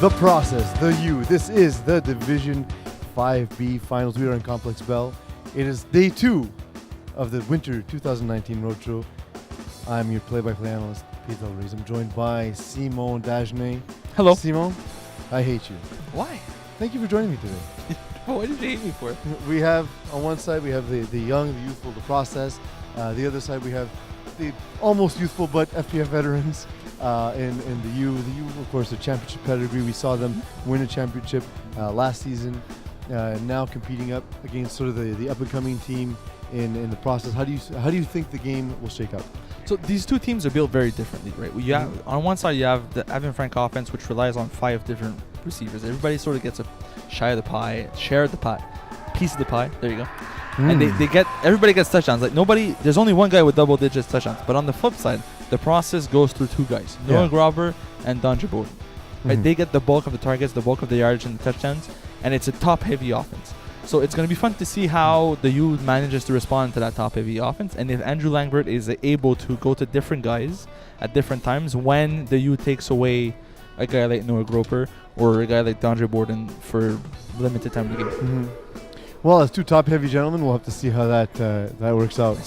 The Process, the U. This is the Division 5B Finals. We are in Complex Bell. It is day 2 of the Winter 2019 Road Show. I'm your play-by-play analyst, Peter Ruiz. I'm joined by Simon Dagenet. Hello. Simon, I hate you. Why? Thank you for joining me today. What did you hate me for? We have, on one side, we have the young, the youthful, the process. The other side, we have the almost youthful but FPF veterans in the U. The U, of course, the championship pedigree. We saw them win a championship last season. Now competing up against sort of the up-and-coming team in the process. How do you think the game will shake out? So these two teams are built very differently, right? You have, on one side, you have the Evan Frank offense, which relies on 5 different receivers. Everybody sort of gets a share of the pie, piece of the pie. There you go. And everybody gets touchdowns. Like there's only one guy with double-digit touchdowns. But on the flip side, the process goes through 2 guys, Noah Grover and Dondre Bowden. Right? They get the bulk of the targets, the bulk of the yardage and the touchdowns, and it's a top-heavy offense. So it's going to be fun to see how the U manages to respond to that top-heavy offense, and if Andrew Langbert is able to go to different guys at different times when the U takes away a guy like Noah Groper or a guy like Dondre Bowden for limited time in the game. Well, as 2 top-heavy gentlemen, we'll have to see how that works out.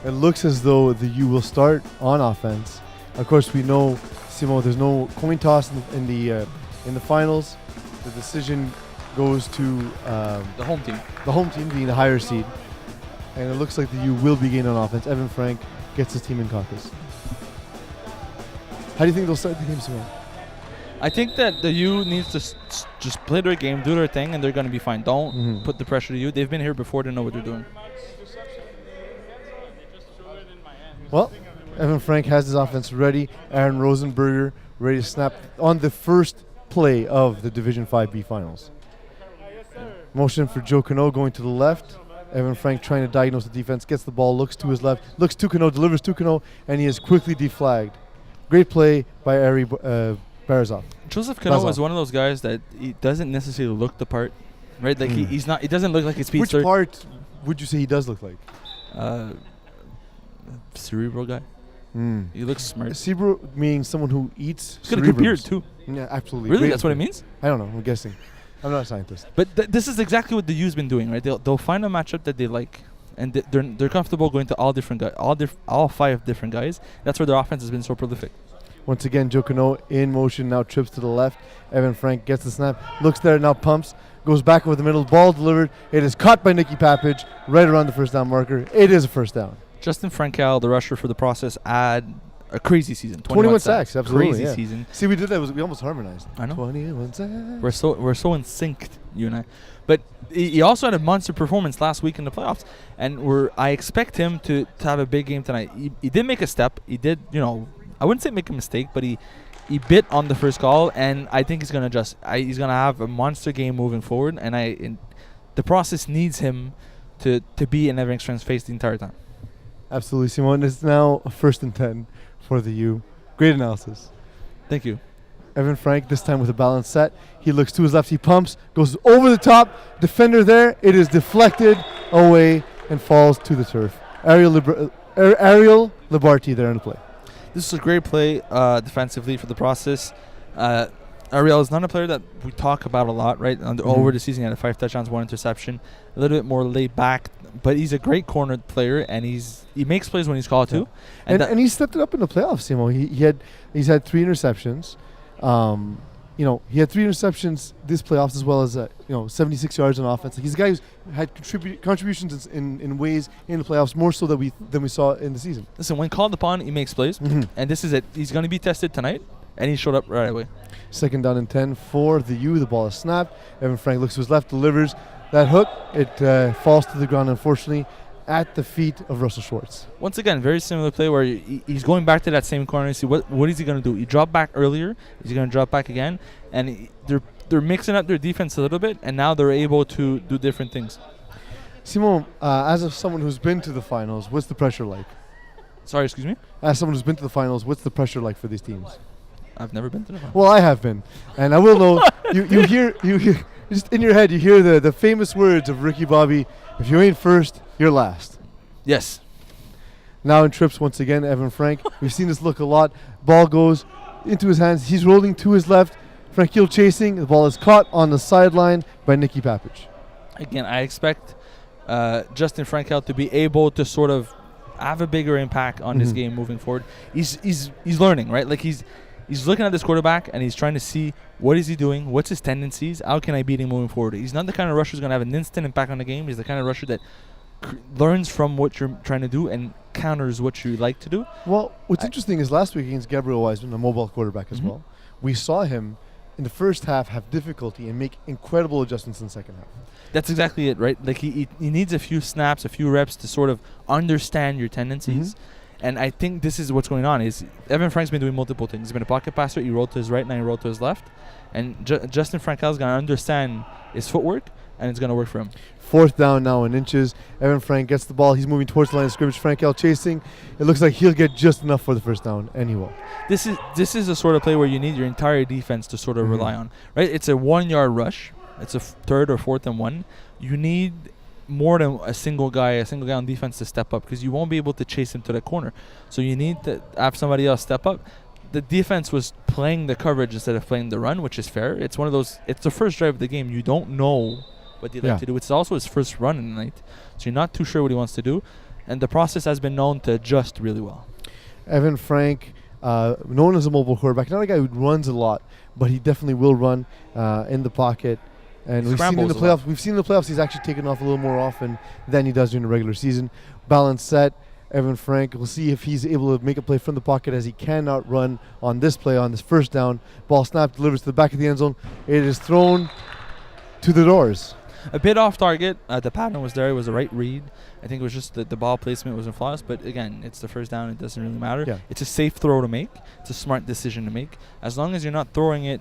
It looks as though the U will start on offense. Of course, we know, Simon, there's no coin toss in the finals. The decision goes to The home team. the home team being the higher seed. And it looks like the U will begin on offense. Evan Frank gets his team in caucus. How do you think they'll start the game, Simon? I think that the U needs to just play their game, do their thing, and they're going to be fine. Don't put the pressure to you. They've been here before. They know what they're doing. Well, Evan Frank has his offense ready. Aaron Rosenberger ready to snap on the first play of the Division 5B Finals. Motion for Joe Cano going to the left. Evan Frank trying to diagnose the defense. Gets the ball, looks to his left, looks to Cano, delivers to Cano, and he is quickly deflagged. Great play by Ari Barazov. Joseph Cano is one of those guys that he doesn't necessarily look the part, right? Like he's not. He doesn't look like a speedster. Which part would you say he does look like? Cerebral guy. He looks smart. Cerebral meaning someone who eats. He's got a good beard too. Yeah, absolutely. Really, Great that's what it beard. means? I don't know. I'm guessing. I'm not a scientist. But this is exactly what the U's been doing, right? They'll find a matchup that they like, and they're comfortable going to all different guys, all 5 different guys. That's where their offense has been so prolific. Once again, Joe Cano in motion, now trips to the left. Evan Frank gets the snap, looks there, now pumps, goes back over the middle, ball delivered. It is caught by Nicky Papage right around the first down marker. It is a first down. Justin Frankel, the rusher for the process, had a crazy season. 21 sacks, absolutely. Crazy season. See, we did that. We almost harmonized. I know. 21 sacks. We're so in sync, you and I. But he also had a monster performance last week in the playoffs, and I expect him to have a big game tonight. He did make a step. He did, I wouldn't say make a mistake, but he bit on the first call, and I think he's going to adjust. He's going to have a monster game moving forward, and the process needs him to be in Evan Frank's face the entire time. Absolutely, Simon. It's now a 1st and 10 for the U. Great analysis. Thank you. Evan Frank, this time with a balanced set. He looks to his left. He pumps, goes over the top. Defender there. It is deflected away and falls to the turf. Ariel Libarti there in the play. This is a great play defensively for the process. Ariel is not a player that we talk about a lot, right? Over the season, he had 5 touchdowns, 1 interception. A little bit more laid back, but he's a great corner player, and he makes plays when he's called to. And he stepped it up in the playoffs, Simon. He's had 3 interceptions. He had 3 interceptions this playoffs, as well as 76 yards on offense. Like, he's a guy who's had contributions in ways in the playoffs more so than we saw in the season. Listen, when called upon, he makes plays, and this is it. He's going to be tested tonight, and he showed up right away. 2nd down and 10 for the U. The ball is snapped. Evan Frank looks to his left, delivers that hook. It falls to the ground, unfortunately, at the feet of Russell Schwartz. Once again, very similar play where he's going back to that same corner. See what is he going to do? He dropped back earlier. He's going to drop back again, and they're mixing up their defense a little bit, and now they're able to do different things. Simon, as someone who's been to the finals, what's the pressure like? Sorry, excuse me? As someone who's been to the finals, what's the pressure like for these teams? I've never been to the finals. Well, I have been, and I will know. you hear just in your head. You hear the famous words of Ricky Bobby: "If you ain't first, you're last." Yes. Now in trips once again, Evan Frank. We've seen this look a lot. Ball goes into his hands. He's rolling to his left. Frank Hill chasing. The ball is caught on the sideline by Nicky Papic. Again, I expect Justin Frankel to be able to sort of have a bigger impact on this game moving forward. He's learning, right? Like he's looking at this quarterback and he's trying to see what is he doing, what's his tendencies, how can I beat him moving forward. He's not the kind of rusher who's going to have an instant impact on the game. He's the kind of rusher that learns from what you're trying to do and counters what you like to do. Well, what's interesting is last week against Gabriel Wiseman, a mobile quarterback as well, we saw him in the first half have difficulty and make incredible adjustments in the second half. That's exactly it, right? Like he needs a few snaps, a few reps to sort of understand your tendencies. And I think this is what's going on. Is Evan Frank's been doing multiple things. He's been a pocket passer. He rolled to his right, and then he rolled to his left. And Justin Frankel's going to understand his footwork, and it's going to work for him. Fourth down now in inches. Evan Frank gets the ball. He's moving towards the line of scrimmage. Frankel chasing. It looks like he'll get just enough for the first down, and he will. This is a sort of play where you need your entire defense to sort of rely on, right? It's a 1 yard rush. It's a third or fourth and 1. You need more than a single guy on defense to step up because you won't be able to chase him to the corner. So you need to have somebody else step up. The defense was playing the coverage instead of playing the run, which is fair. It's one of those. It's the first drive of the game. You don't know what they like to do. It's also his first run in the night, so you're not too sure what he wants to do. And the process has been known to adjust really well. Evan Frank, known as a mobile quarterback, not a guy who runs a lot, but he definitely will run in the pocket. And we've seen in the playoffs he's actually taken off a little more often than he does during the regular season. Balance set. Evan Frank, we'll see if he's able to make a play from the pocket as he cannot run on this play, on this first down. Ball snapped, delivers to the back of the end zone. It is thrown to the doors. A bit off target. The pattern was there. It was the right read. I think it was just the ball placement wasn't flawless. But again, it's the first down. It doesn't really matter. Yeah. It's a safe throw to make. It's a smart decision to make. As long as you're not throwing it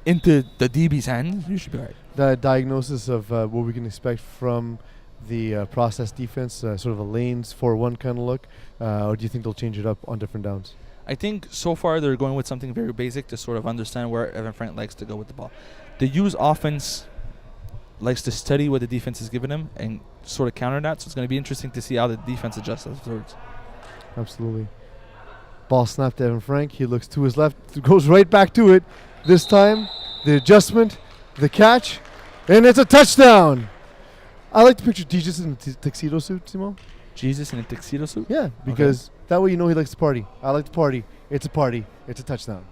into the DB's hands, you should be all right. The diagnosis of what we can expect from the process defense, sort of a lanes 4-1 kind of look, or do you think they'll change it up on different downs? I think so far they're going with something very basic to sort of understand where Evan Frank likes to go with the ball. The use offense likes to study what the defense is giving him and sort of counter that. So it's going to be interesting to see how the defense adjusts afterwards. Absolutely. Ball snapped to Evan Frank. He looks to his left, goes right back to it. This time, the adjustment, the catch, and it's a touchdown. I like to picture Jesus in a tuxedo suit, Simon. Jesus in a tuxedo suit? Yeah, because that way you know he likes to party. I like to party. It's a party. It's a touchdown.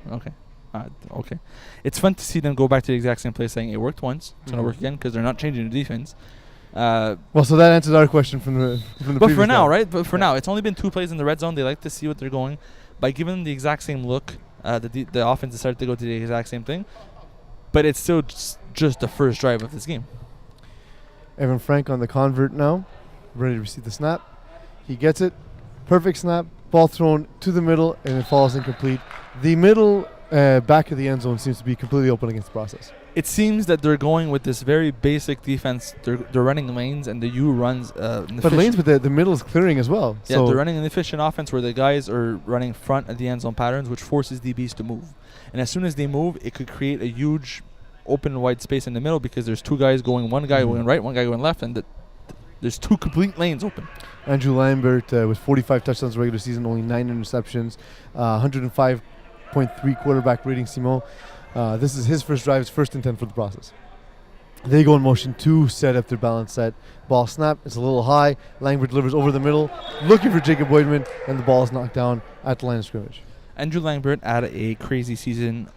Okay. Okay. It's fun to see them go back to the exact same place saying it worked once. It's going to work again because they're not changing the defense. Well, so that answers our question from the But for now, right? But for now, it's only been 2 plays in the red zone. They like to see what they're going. By giving them the exact same look, the offense decided to go to the exact same thing. But it's still just the first drive of this game. Evan Frank on the convert now, ready to receive the snap. He gets it. Perfect snap. Ball thrown to the middle, and it falls incomplete. The middle back of the end zone seems to be completely open against the process. It seems that they're going with this very basic defense. They're running lanes, and the U runs. But lanes, but the middle is clearing as well. Yeah, they're running an efficient offense where the guys are running front at the end zone patterns, which forces DBs to move. And as soon as they move, it could create a huge open wide space in the middle because there's 2 guys going, one guy going right, one guy going left, and there's 2 complete lanes open. Andrew Lambert with 45 touchdowns regular season, only 9 interceptions, 105.3 quarterback rating, Simon. This is his first drive, his first intent for the process. They go in motion 2, set up their balance set. Ball snap, it's a little high. Lambert delivers over the middle, looking for Jacob Boydman, and the ball is knocked down at the line of scrimmage. Andrew Lambert had a crazy season,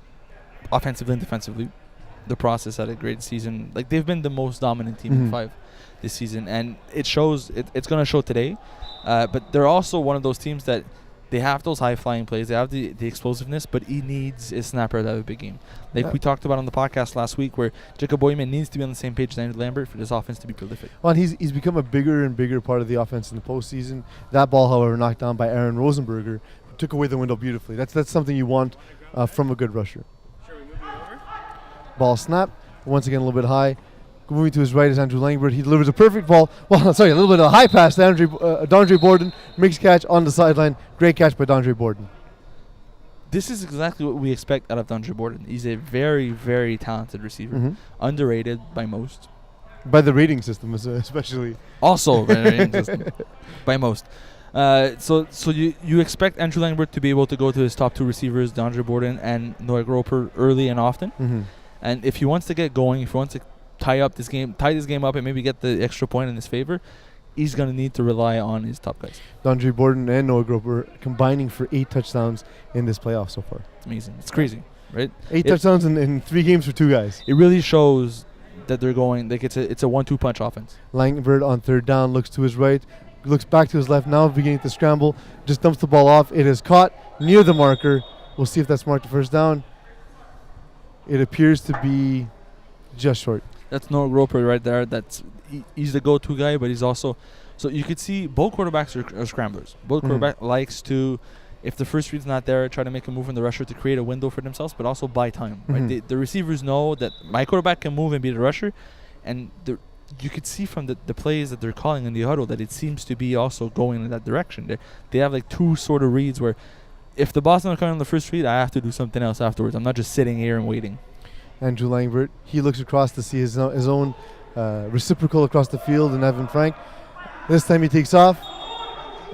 offensively and defensively. The process had a great season. Like, they've been the most dominant team in 5 this season, and it shows. It's going to show today. But they're also one of those teams that they have those high-flying plays. They have the explosiveness, but he needs a snapper to have a big game. Like we talked about on the podcast last week, where Jacob Boydman needs to be on the same page as Andrew Lambert for this offense to be prolific. Well, and he's become a bigger and bigger part of the offense in the postseason. That ball, however, knocked down by Aaron Rosenberger, who took away the window beautifully. That's something you want from a good rusher. Ball snap, once again a little bit high. Moving to his right is Andrew Lambert. He delivers a perfect ball. Well, sorry, a little bit of a high pass to Dondre Borden. Makes catch on the sideline. Great catch by Dondre Borden. This is exactly what we expect out of Dondre Borden. He's a very, very talented receiver. Underrated by most. By the rating system especially. Also by the rating system. By most. So you expect Andrew Langbert to be able to go to his top two receivers, DeAndre Borden and Noah Groper, early and often. Mm-hmm. And if he wants to get going, if he wants to tie this game up and maybe get the extra point in his favor, he's going to need to rely on his top guys. DeAndre Borden and Noah Groper combining for 8 touchdowns in this playoff so far. Amazing. It's crazy, right? 8 touchdowns in 3 games for 2 guys. It really shows that they're going, like it's a 1-2 punch offense. Langbert on third down looks to his right, looks back to his left, now beginning to scramble, just dumps the ball off. It is caught near the marker. We'll see if that's marked a first down. It appears to be just short. That's Noah Groper right there. He's the go-to guy, but he's also, so you could see both quarterbacks are scramblers. Both quarterback likes to, if the first read's not there, try to make a move in the rusher to create a window for themselves, but also buy time. Right? The receivers know that my quarterback can move and be the rusher, and you could see from the plays that they're calling in the huddle that it seems to be also going in that direction. They have like 2 sort of reads where if the ball's not coming on the first read, I have to do something else afterwards. I'm not just sitting here and waiting. Andrew Langbert, he looks across to see his own reciprocal across the field in Evan Frank. This time he takes off,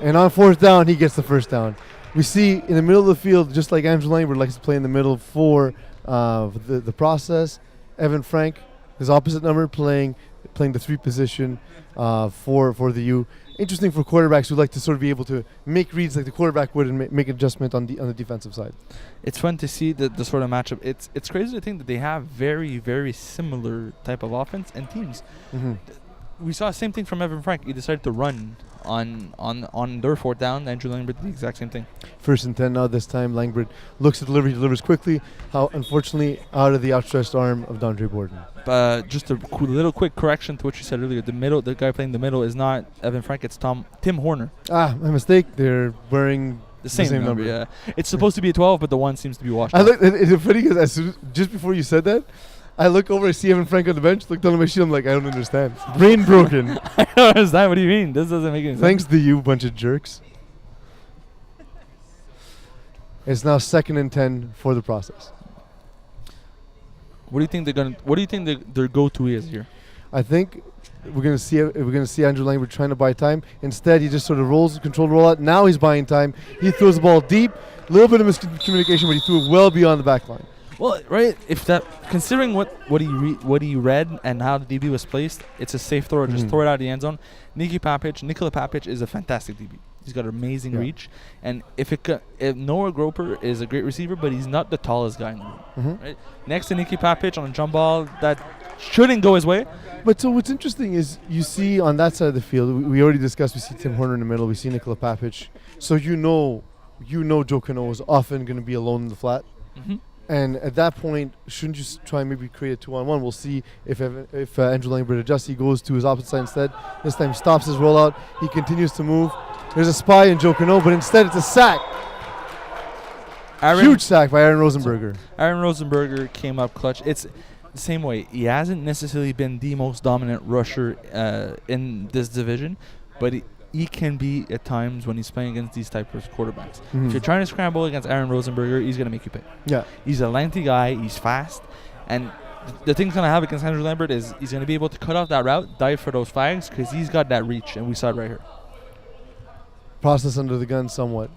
and on fourth down, he gets the first down. We see in the middle of the field, just like Andrew Langbert likes to play in the middle for the process, Evan Frank, his opposite number, playing the 3 position for the U. Interesting for quarterbacks who like to sort of be able to make reads like the quarterback would and make adjustment on the defensive side. It's fun to see the sort of matchup. It's crazy to think that they have very, very similar type of offense and teams. Mm-hmm. We saw the same thing from Evan Frank. He decided to run on their fourth down. Andrew Langbert did the exact same thing. 1st and 10 now. This time Langbert looks to deliver. He delivers quickly. Unfortunately, out of the outstretched arm of DeAndre Borden. Just a little quick correction to what you said earlier. The guy playing the middle is not Evan Frank. It's Tim Horner. My mistake. They're wearing the same number. Yeah, it's supposed to be a 12, but the 1 seems to be washed. It's funny because just before you said that, I look over, I see Evan Frank on the bench, look down at my sheet, I'm like, I don't understand. Brain broken. I don't understand. What do you mean? This doesn't make any sense. Thanks to you, bunch of jerks. It's now 2nd and 10 for the process. What do you think their go-to is here? I think we're gonna see Andrew Langbert trying to buy time. Instead, he just sort of rolls, controlled rollout. Now he's buying time. He throws the ball deep. A little bit of miscommunication, but he threw it well beyond the back line. Well, right. Considering what he read and how the DB was placed, it's a safe throw. Just throw it out of the end zone. Nikola Papic is a fantastic DB. He's got amazing reach, and if Noah Groper is a great receiver, but he's not the tallest guy in the room. Right next to Nikola Papic on a jump ball that shouldn't go his way. But so what's interesting is you see on that side of the field, we already discussed. We see Tim Horner in the middle. We see Nikola Papic. So you know Joe Cano is often going to be alone in the flat. And at that point, shouldn't you try and maybe create a 2-on-1? We'll see if Andrew Langbert adjusts. He goes to his opposite side instead. This time stops his rollout. He continues to move. There's a spy in Joe Cano, but instead it's a sack. Huge sack by Aaron Rosenberger. Aaron Rosenberger came up clutch. It's the same way. He hasn't necessarily been the most dominant rusher in this division, but he can be at times when he's playing against these types of quarterbacks. If you're trying to scramble against Aaron Rosenberger, he's going to make you pay. Yeah. He's a lengthy guy. He's fast. And the thing he's going to have against Andrew Langbert is he's going to be able to cut off that route, dive for those flags, because he's got that reach, and we saw it right here. Process under the gun somewhat.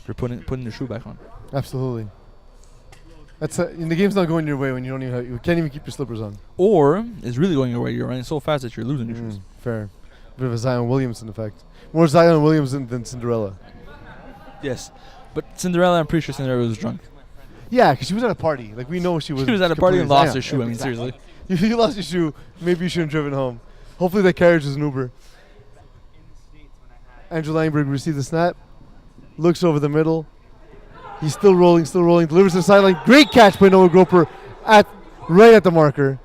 You're putting the shoe back on. Absolutely. The game's not going your way when you can't even keep your slippers on. Or it's really going your way. You're running so fast that you're losing your shoes. Fair. Bit of a Zion Williamson effect. More Zion Williamson than Cinderella. Yes. But Cinderella, I'm pretty sure Cinderella was drunk. Yeah, because she was at a party. Like, we know she was. She was at a party and lost her shoe. I mean, seriously. If you lost your shoe, maybe you shouldn't have driven home. Hopefully that carriage was an Uber. Andrew Langbert receives the snap. Looks over the middle. He's still rolling. Delivers to the sideline. Great catch by Noah Groper right at the marker.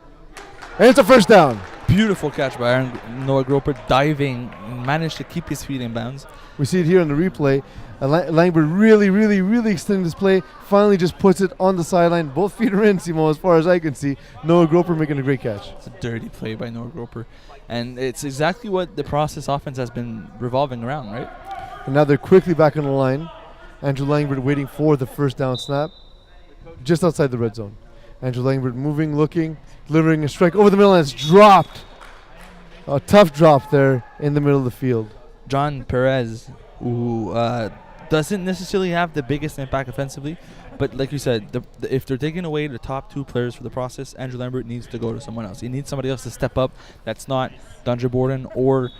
And it's a first down. Beautiful catch by Noah Groper, diving, managed to keep his feet in bounds. We see it here on the replay. Langbert really extended his play. Finally just puts it on the sideline. Both feet are in, Simo, as far as I can see. Noah Groper making a great catch. It's a dirty play by Noah Groper. And it's exactly what the process offense has been revolving around, right? And now they're quickly back on the line. Andrew Langbert waiting for the first down snap. Just outside the red zone. Andrew Langbert moving, looking, delivering a strike over the middle, and it's dropped. A tough drop there in the middle of the field. John Perez, who doesn't necessarily have the biggest impact offensively, but like you said, if they're taking away the top 2 players for the process, Andrew Lambert needs to go to someone else. He needs somebody else to step up that's not Dondre Borden or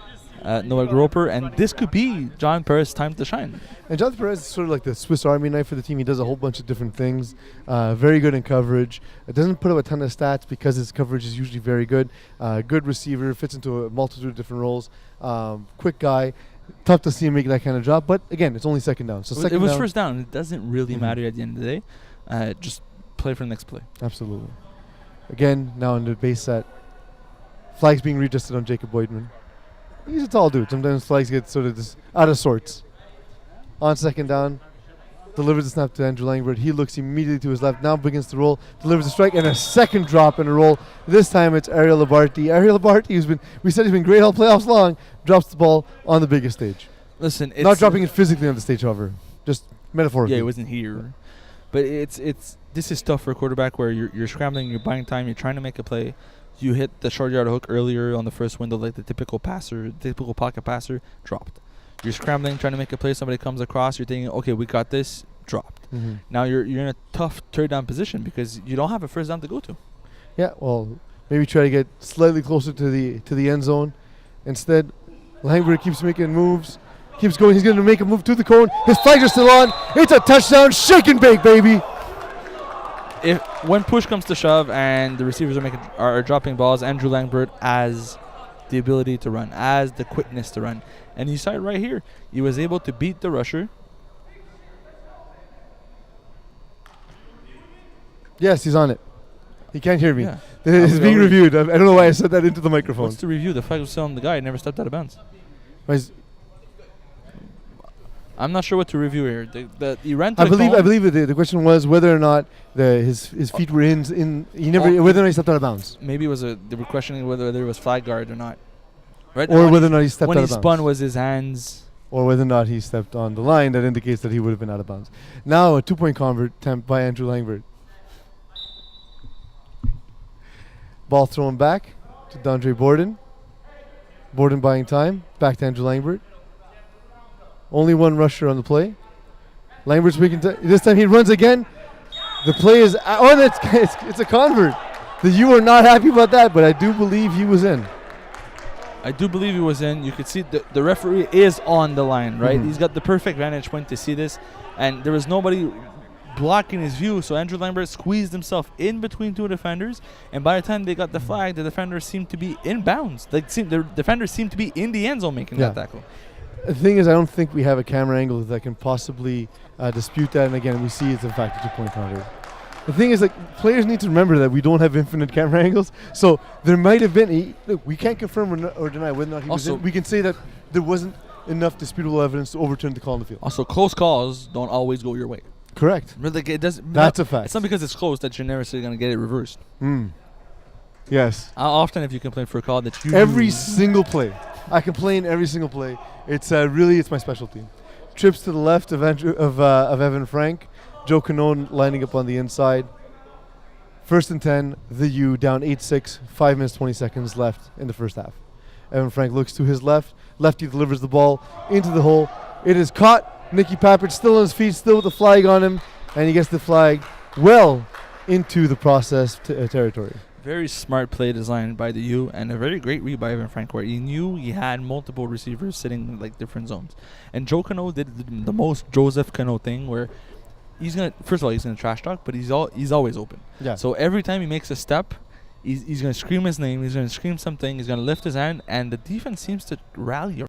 Noah Groper, and this could be John Perez's time to shine. And Jonathan Perez is sort of like the Swiss Army knife for the team. He does a whole bunch of different things. Very good in coverage. It doesn't put up a ton of stats because his coverage is usually very good. Good receiver, fits into a multitude of different roles. Quick guy. Tough to see him make that kind of job. But again, it's only second down. So It was first down. It doesn't really matter at the end of the day. Just play for the next play. Absolutely. Again, now in the base set. Flags being readjusted on Jacob Boydman. He's a tall dude. Sometimes flags get sort of just out of sorts. On second down, delivers the snap to Andrew Langbert. He looks immediately to his left, now begins to roll, delivers a strike, and a second drop in a roll. This time it's Ariel Labarty. Ariel Labarty, we said he's been great all playoffs long, drops the ball on the biggest stage. Listen, it's Not dropping it physically on the stage, however, just metaphorically. Yeah, he wasn't here. But this is tough for a quarterback where you're scrambling, you're buying time, you're trying to make a play. You hit the short yard hook earlier on the first window, like the typical pocket passer, dropped. You're scrambling, trying to make a play. Somebody comes across. You're thinking, okay, we got this. Dropped. Mm-hmm. Now you're in a tough third down position because you don't have a first down to go to. Yeah, well, maybe try to get slightly closer to the end zone. Instead, Langbert keeps making moves, keeps going. He's going to make a move to the cone. His flags are still on. It's a touchdown. Shake and bake, baby. When push comes to shove and the receivers are dropping balls, Andrew Langbert has the ability to run, has the quickness to run. And you saw it right here. He was able to beat the rusher. Yes, he's on it. He can't hear me. Yeah. It's being reviewed. I don't know why I said that into the microphone. What's the review? The flag was still on the guy. He never stepped out of bounds. I'm not sure what to review here. He ran to I believe the question was whether or not his feet were in. Whether or not he stepped out of bounds. Maybe they were questioning whether there was flag guard or not. Right? Or whether or not he stepped out of bounds. When he spun, was his hands. Or whether or not he stepped on the line that indicates that he would have been out of bounds. Now a 2-point convert attempt by Andrew Langbert. Ball thrown back to Dondre Borden. Borden buying time. Back to Andrew Langbert. Only one rusher on the play. Langbert's making this time he runs again. The play is it's a convert. The U are not happy about that, but I do believe he was in. I do believe he was in. You could see the referee is on the line, right? Mm-hmm. He's got the perfect vantage point to see this, and there was nobody blocking his view. So Andrew Langbert squeezed himself in between 2 defenders, and by the time they got the flag, the defenders seemed to be in bounds. The defenders seemed to be in the end zone making that tackle. The thing is, I don't think we have a camera angle that can possibly dispute that. And again, we see it's in fact a 2-point convert. The thing is, players need to remember that we don't have infinite camera angles. So there might have been. Look, we can't confirm or deny whether or not he was in. We can say that there wasn't enough disputable evidence to overturn the call on the field. Also, close calls don't always go your way. Correct. It doesn't. That's a fact. It's not because it's close that you're never going to get it reversed. Yes. Often, if you complain for a call that you every single play, I complain every single play. It's it's my specialty. Trips to the left of Evan Frank. Joe Canone lining up on the inside. 1st and 10, the U down 8-6, 5 minutes 20 seconds left in the first half. Evan Frank looks to his left. Lefty delivers the ball into the hole. It is caught. Nicky Pappert still on his feet, still with the flag on him, and he gets the flag well into the process territory. Very smart play design by the U, and a very great read by Evan Frank, where he knew he had multiple receivers sitting in different zones. And Joe Cano did the most Joseph Cano thing, where he's gonna trash talk, but he's always open. Yeah. So every time he makes a step, he's gonna scream his name, he's gonna scream something, he's gonna lift his hand, and the defense seems to rally